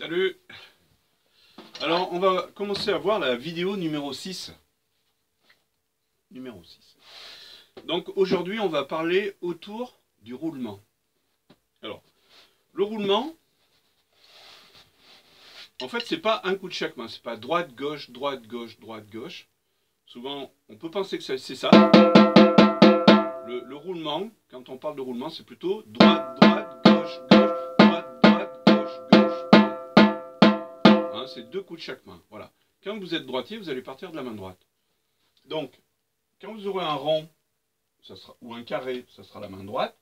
Salut! Alors, on va commencer à voir la vidéo numéro 6. Numéro 6. Donc, aujourd'hui, on va parler autour du roulement. Alors, le roulement, en fait, c'est pas un coup de chaque main. C'est pas droite, gauche, droite, gauche, droite, gauche. Souvent, on peut penser que c'est ça. Le roulement, quand on parle de roulement, c'est plutôt droite, droite, gauche, gauche, droite, droite, gauche, gauche. Hein, c'est deux coups de chaque main. Voilà. Quand vous êtes droitier, vous allez partir de la main droite. Donc, quand vous aurez un rond, ça sera, ou un carré, ça sera la main droite.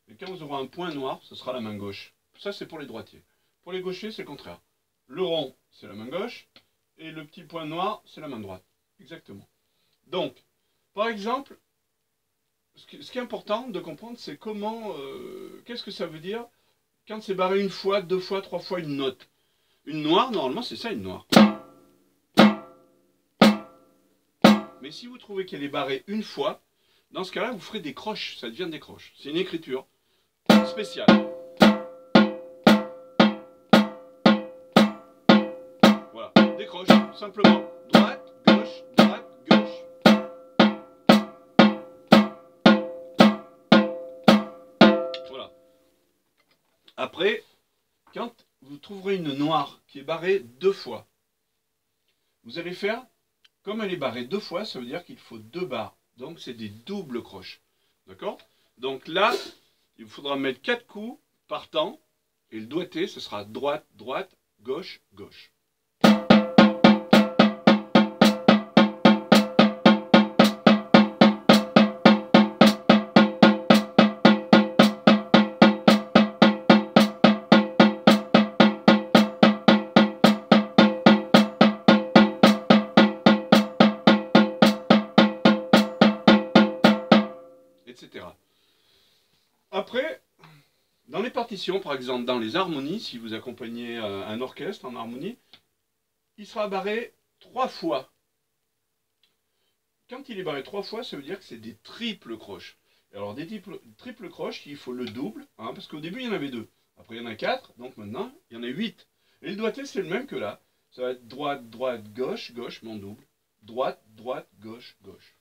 Et quand vous aurez un point noir, ce sera la main gauche. Ça, c'est pour les droitiers. Pour les gauchers, c'est le contraire. Le rond, c'est la main gauche. Et le petit point noir, c'est la main droite. Exactement. Donc, par exemple, ce qui est important de comprendre, c'est comment, qu'est-ce que ça veut dire quand c'est barré une fois, deux fois, trois fois une note. Une noire, normalement, c'est ça, une noire. Mais si vous trouvez qu'elle est barrée une fois, dans ce cas-là, vous ferez des croches. Ça devient des croches. C'est une écriture spéciale. Voilà, des croches, simplement. Droite, gauche, droite, gauche. Voilà. Après, quand vous trouverez une noire qui est barrée deux fois, vous allez faire, comme elle est barrée deux fois, ça veut dire qu'il faut deux barres. Donc c'est des doubles croches. D'accord? Donc là, il faudra mettre 4 coups par temps. Et le doigté, ce sera droite, droite, gauche, gauche. Etc. Après, dans les partitions, par exemple dans les harmonies, si vous accompagnez un orchestre en harmonie, il sera barré 3 fois. Quand il est barré 3 fois, ça veut dire que c'est des triples croches. Alors des triples croches, il faut le double, hein, parce qu'au début il y en avait 2. Après il y en a 4, donc maintenant il y en a 8. Et le doigté c'est le même que là. Ça va être droite, droite, gauche, gauche, mais en double. Droite, droite, gauche, gauche.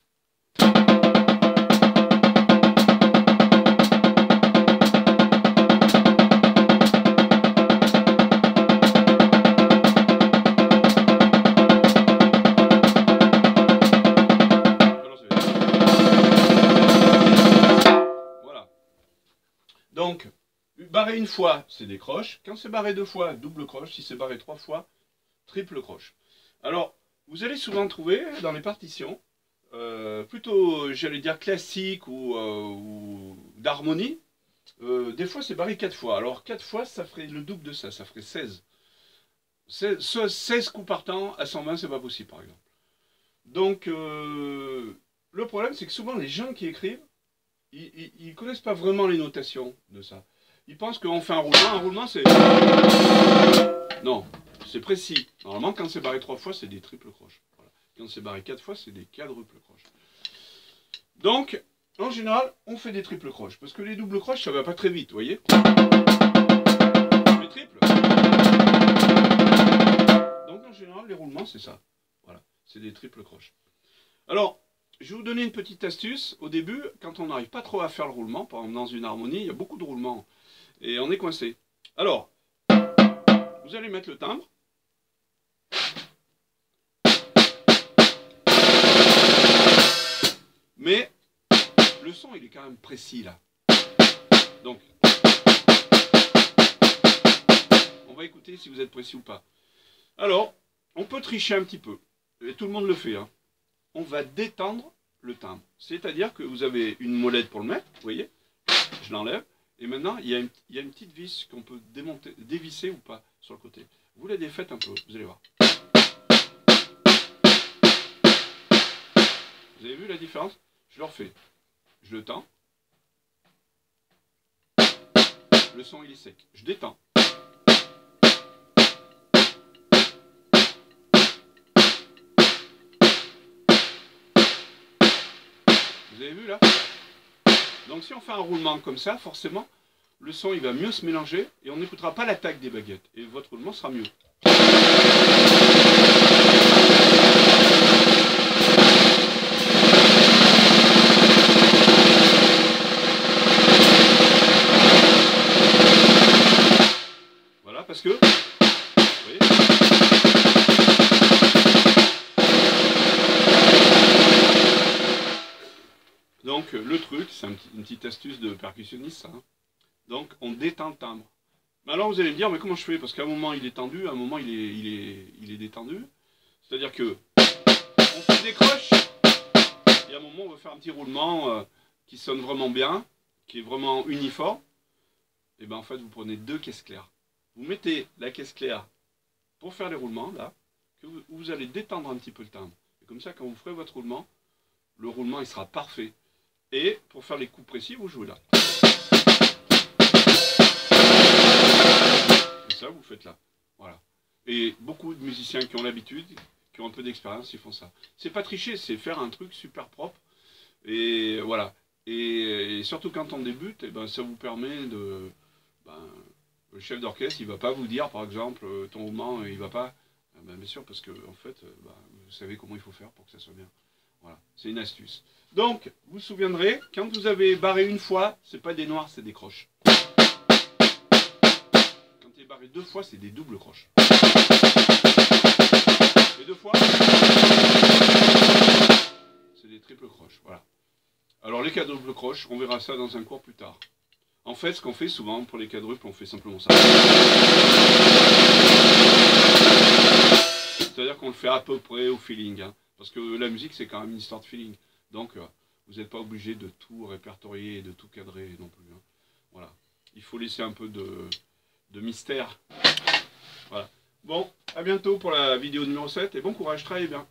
Donc, barré une fois, c'est des croches. Quand c'est barré deux fois, double croche. Si c'est barré trois fois, triple croche. Alors, vous allez souvent trouver dans les partitions, plutôt, j'allais dire classique ou d'harmonie, des fois c'est barré 4 fois. Alors 4 fois, ça ferait le double de ça, ça ferait 16. 16 coups par temps à 120, c'est pas possible par exemple. Donc, le problème, c'est que souvent les gens qui écrivent, ils ne connaissent pas vraiment les notations de ça. Ils pensent qu'on fait un roulement c'est... Non, c'est précis. Normalement, quand c'est barré 3 fois, c'est des triples croches. Voilà. Quand c'est barré 4 fois, c'est des quadruples croches. Donc, en général, on fait des triples croches. Parce que les doubles croches, ça va pas très vite, vous voyez. Les triples. Donc, en général, les roulements, c'est ça. Voilà, c'est des triples croches. Alors, je vais vous donner une petite astuce. Au début, quand on n'arrive pas trop à faire le roulement, par exemple dans une harmonie, il y a beaucoup de roulements et on est coincé. Alors, vous allez mettre le timbre. Mais le son, il est quand même précis là. Donc, on va écouter si vous êtes précis ou pas. Alors, on peut tricher un petit peu. Et tout le monde le fait, hein. On va détendre le timbre. C'est-à-dire que vous avez une molette pour le mettre, vous voyez, je l'enlève, et maintenant il y a une petite vis qu'on peut dévisser ou pas sur le côté. Vous la défaites un peu, vous allez voir. Vous avez vu la différence? Je le refais. Je le tends. Le son il est sec. Je détends. Vous avez vu là? Donc si on fait un roulement comme ça, forcément, le son il va mieux se mélanger et on n'écoutera pas l'attaque des baguettes. Et votre roulement sera mieux. Voilà, parce que, vous voyez, donc le truc, c'est une petite astuce de percussionniste, ça. Hein. Donc on détend le timbre. Mais alors vous allez me dire, mais comment je fais? Parce qu'à un moment il est tendu, à un moment il est détendu. C'est-à-dire que on fait des croches, et à un moment on va faire un petit roulement qui sonne vraiment bien, qui est vraiment uniforme. Et bien en fait vous prenez deux caisses claires. Vous mettez la caisse claire pour faire les roulements, là, que vous allez détendre un petit peu le timbre. Et comme ça, quand vous ferez votre roulement, le roulement il sera parfait. Et pour faire les coups précis, vous jouez là. Et ça, vous faites là. Voilà. Et beaucoup de musiciens qui ont l'habitude, qui ont un peu d'expérience, ils font ça. C'est pas tricher, c'est faire un truc super propre. Et voilà. Et surtout quand on débute, et ben, ça vous permet de... Ben, le chef d'orchestre, il va pas vous dire, par exemple, ton roulement, il va pas. Ben, bien sûr, parce que en fait, ben, vous savez comment il faut faire pour que ça soit bien. Voilà, c'est une astuce. Donc, vous vous souviendrez, quand vous avez barré une fois, c'est pas des noirs, c'est des croches. Quand il est barré deux fois, c'est des doubles croches. Et deux fois, c'est des triples croches. Voilà. Alors les quadruples croches, on verra ça dans un cours plus tard. En fait, ce qu'on fait souvent pour les quadruples, on fait simplement ça. C'est-à-dire qu'on le fait à peu près au feeling. Hein, parce que la musique, c'est quand même une histoire de feeling. Donc, vous n'êtes pas obligé de tout répertorier et de tout cadrer non plus. Hein. Voilà. Il faut laisser un peu de mystère. Voilà. Bon, à bientôt pour la vidéo numéro 7 et bon courage, travaillez bien.